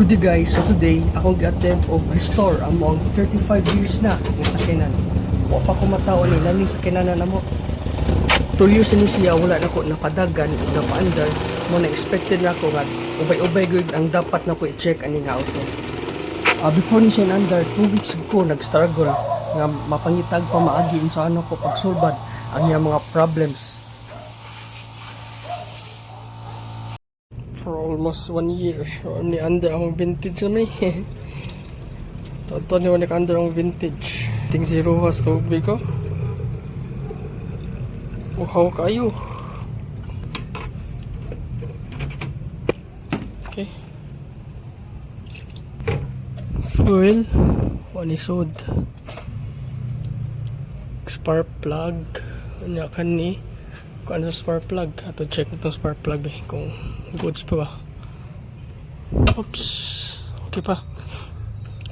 Good day guys, so today akong gi-attempt og restore among 35 years na ng sakyanan. Wa pa ko matao ni nani sakyanan na mo. 2 years ni siya wala na ko napadagan ug napaandar mo na expected na ko nga ubay-ubay gud ang dapat na ko i-check ani nga auto. Before ni siya andar 2 weeks ko nag-struggle nga mapangitag pa maagi sa ano ko pagsulbad ang iyang mga problems. For almost 1 year ni under ang vintage na Toto ni wala under ang vintage ting zero has to big ko uhaw kayo. Okay, fuel one isod spark plug anya kani kung ano sa spark plug ato check itong spark plug kung goods pa ba. Oops, okay pa.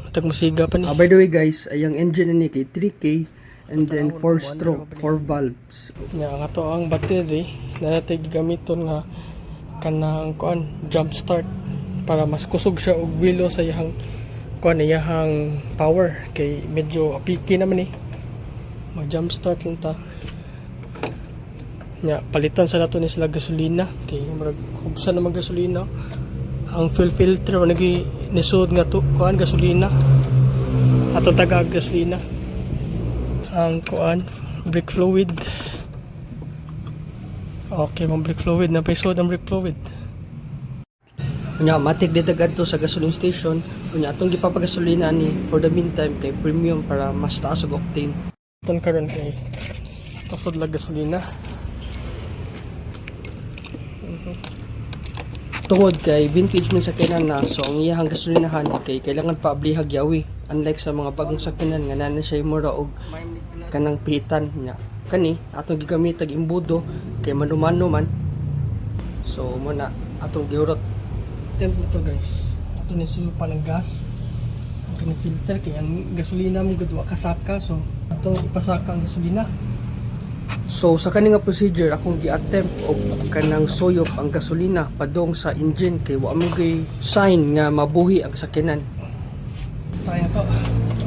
Matag masiga pa ni. By the way guys, ayang engine ni kay 3K and then 4 stroke, 4 valves. Nga nga to ang battery na natin gigamiton nga kanang kuan jump start para mas kusog siya og wheel sa iyang kuan iyang power kay medyo apiki naman mag jump start lang ta. Nya palitan sa nato ni sila gasolina kay murag hubsan naman gasolina ang fuel filter wala gi nisud nga to kuan gasolina ato taga gasolina ang kuan brake fluid. Okay, ang brake fluid na pisod ang brake fluid nya matik ditagad to sa gasoline station nya atong gipapagasolina ni for the meantime kay premium para mas taas og octane ton karon kay tusod la gasolina. Tungod kay vintage man sakyanan na so ang iyang gasolinahan kay kailangan pa ablihag yawi unlike sa mga bagong sakyanan nga nana siya mura og kanang pitan nya kani atong gigamit tag imbudo kay manumano man so mo na atong giurot temp nito guys ato ni sulupa ng gas ang kanang filter kay ang gasolina mo gud wa kasaka so atong ipasaka ang gasolina. So sa kaning nga procedure akong gi-attempt og kanang soyop ang gasolina padong sa engine kay wa mo gay sign nga mabuhi ang sakyanan. Try na to.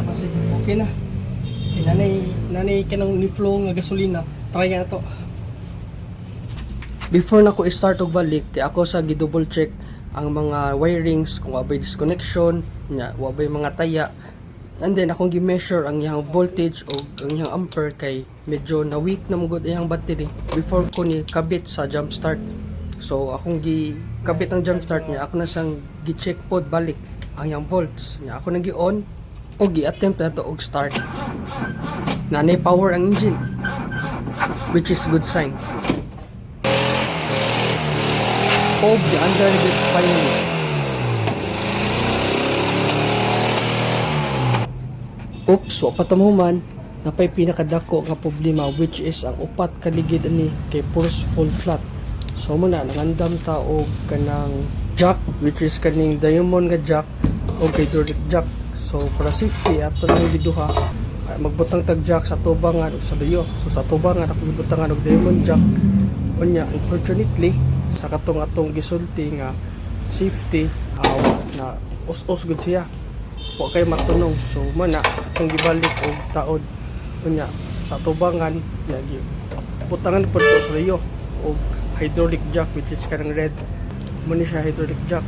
Kasi okay na. Kay nanay kanang ni flow nga gasolina. Try na to. Before na ko i-start og balik, kay ako sa gi-double check ang mga wirings kung wabay disconnection, nya wabay mga taya. And then akong gi-measure ang iyang voltage o ang iyang ampere kay medyo na weak na mugod iyang battery before ko ni kabit sa jump start. So akong gi-kabit ang jump start niya, ako na siyang gi-check pod balik ang iyang volts. Niya ako nang gi-on o gi-attempt na to og start. Nanay power ang engine, which is good sign. O gi-under the finally. Oops, wa pa tamuman napay pinakadako nga problema which is ang upat kaligid ani kay pulse full flat. So muna nangandam ta og kanang jack which is kaning diamond nga jack o hydraulic jack. So para safety ato lang giduha magbutang tag jack sa tubangan ug sa luyo. So sa tubangan ako gibutangan og diamond jack. Unya unfortunately sa atong gisulti nga safety na us-us gud siya. Wa kay matunog so mana atong gibalik og taod unya sa tubangan lagi putangan pud to sa liyo og hydraulic jack which is kanang red mo ni siya hydraulic jack.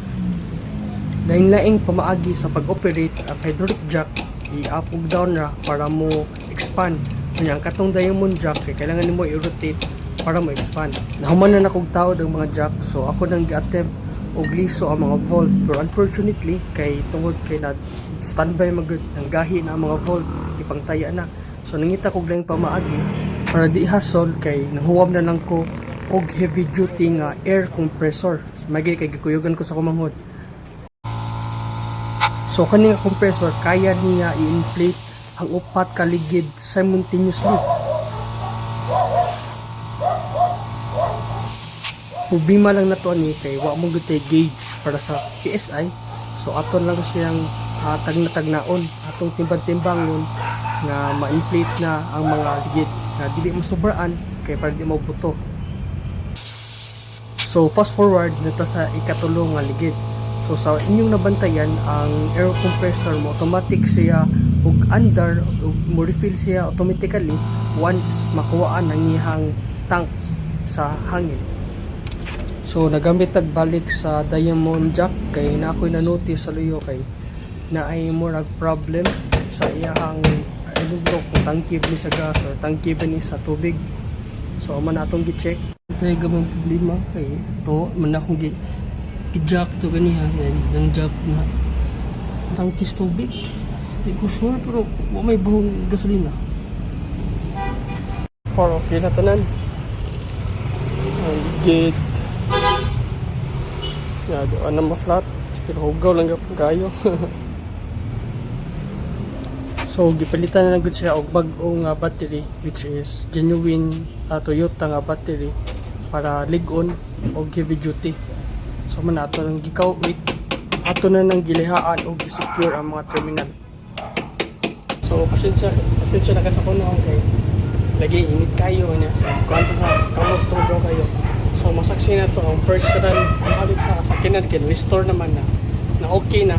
Dahil laing pamaagi sa pag-operate ang hydraulic jack i-up ug down ra para mo expand unya ang katong diamond jack kay kailangan nimo i-rotate para mo expand. Nahuman na nakog taod ang mga jack so ako nang gi-attempt og liso ang mga volt pero unfortunately kay tungod kay na standby magud ang gahi na ang mga volt ipangtaya na so nangita kog lang pamaagi para di hasol kay nahuwam na lang ko og heavy duty nga air compressor magi kay gikuyogan ko sa kumanghod. So kani nga compressor kaya niya i-inflate ang upat ka ligid simultaneously. Problema lang na to ani kay wa mo gud gauge para sa PSI so aton lang siyang tag-na-tagnaon atong timbang-timbangon nga ma-inflate na ang mga ligid na dili masubraan kay para di mo buto. So fast forward nito sa ikatulong nga ligid. So sa inyong nabantayan, ang air compressor mo automatic siya ug under ug mo refill siya automatically once makuhaan ang iyang tank sa hangin. So nagamit balik sa diamond jack kay na ako'y na-notice sa luyo kay na ay mo problem sa iyang ilugro kung tangkib ni sa gas or tangkib ni sa tubig. So man atong gi-check. Ito ay gamang problema kay to man akong i-jack to ganiha ng jack na tangkis tubig. Hindi ko sure pero may bahong gasolina. For okay na tanan. Ang gate. Ya, doon na ma-flat. Pero hugaw lang gapon kayo. So gipalitan na lang gud siya og bag-ong battery which is genuine Toyota nga battery para lig-on og heavy duty. So man ato nang gikawit, ato na nang gilihaan og secure ang mga terminal. So pasensya na ka sa kuno okay. Lagi init kayo niya. Kuan pa sa kamot tugaw kayo. So masaksi na to ang first run balik sa sakinan kin restore naman na okay na.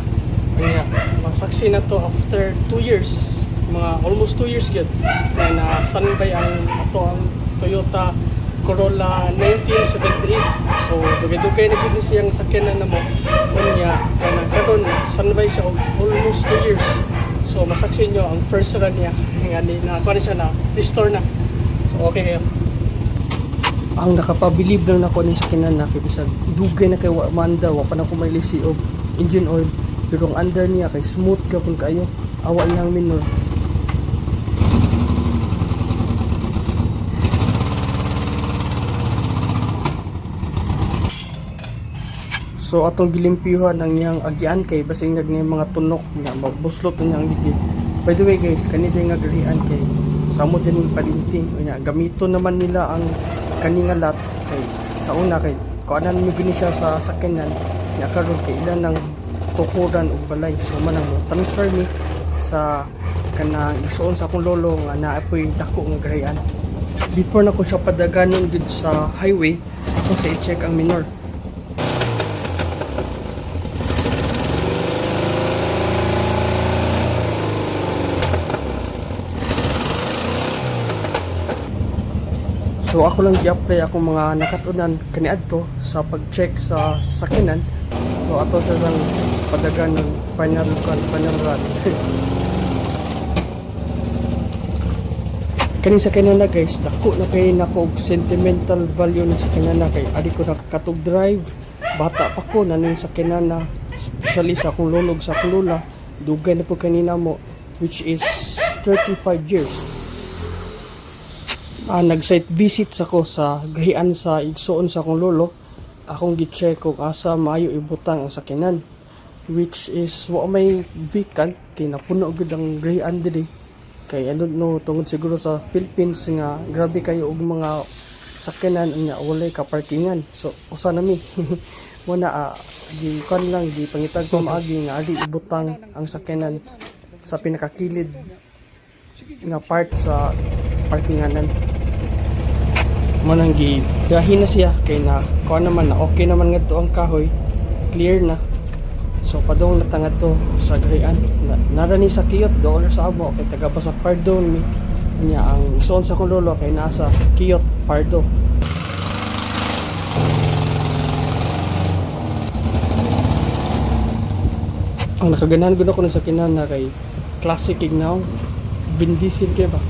Kaya masaksi na to after 2 years, mga almost 2 years gyud na standby ang ato ang Toyota Corolla 1978. So dugay-dugay na gid siyang sakyanan na mo. Unya kana karon standby siya almost 2 years. So masaksi nyo ang first run niya nga na kuan siya na restore na. So okay kayo. Ang nakapabilib lang nako ning sakyanan na kay bisag dugay na kay manda wa pa na ko may lisi og engine oil pero ang under niya kay smooth gapon kayo awa iyang minor. So atong gilimpyuhan ang iyang agian kay basing nag mga tunok nga magbuslot niya ang ligid. By the way guys, kanina nga garian kay samo din yung palinting. Nya gamito naman nila ang kaninga lot kay sa una kay kuanan mi gini siya sa sakyanan nya karon kay ilan ng tukuran ug balay. So man ang transfer mi sa kanang isuon sa akong lolo nga naapoy dako nga garian. Before na ko siya padaganon gid sa highway, ako sa i-check ang minor. So ako lang gi-apply akong mga nakatunan kaniadto sa pag-check sa sakyanan. So ato sa lang padagan ng final run. Kani sakyanan na guys, dako na kay nako og sentimental value ng sakyanan na kay adi ko nakatug drive. Bata pa ko naning sakyanan na especially sa akong lolog sa akong lola. Dugay na po kanina mo which is 35 years. Nag-site visit ako sa grihan sa igsoon sa akong lolo. Akong gi-check kung asa maayo ibutang ang sakyanan which is wa may vacant kay napuno gud ang grihan diri kay I don't know tungod siguro sa Philippines nga grabe kayo og mga sakyanan nga walay ka parkingan. So usa na mi muna gi kan lang gi pangitag ko maagi nga ali ibutang ang sakyanan sa pinakakilid nga part sa parkinganan. Manang gahin na siya kay na kuha naman na okay naman nga to ang kahoy, clear na. So padong natangad to sa grian nara ni sa kiyot doon sa abo kay taga ba sa Pardo mi niya ang isuon sa kong lolo kay nasa kiyot Pardo. Ang nakaganahan gud ako sa kinan na kay classic ignaw Vin Diesel kay ba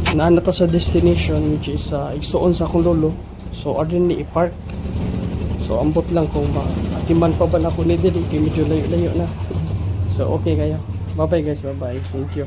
na to sa destination which is igsuon sa akong lolo. So ordin ni i-park. So ambot lang kung atiman pa ba na ko ni dili kay medyo layo-layo na. So okay kayo. Bye bye guys, bye bye. Thank you.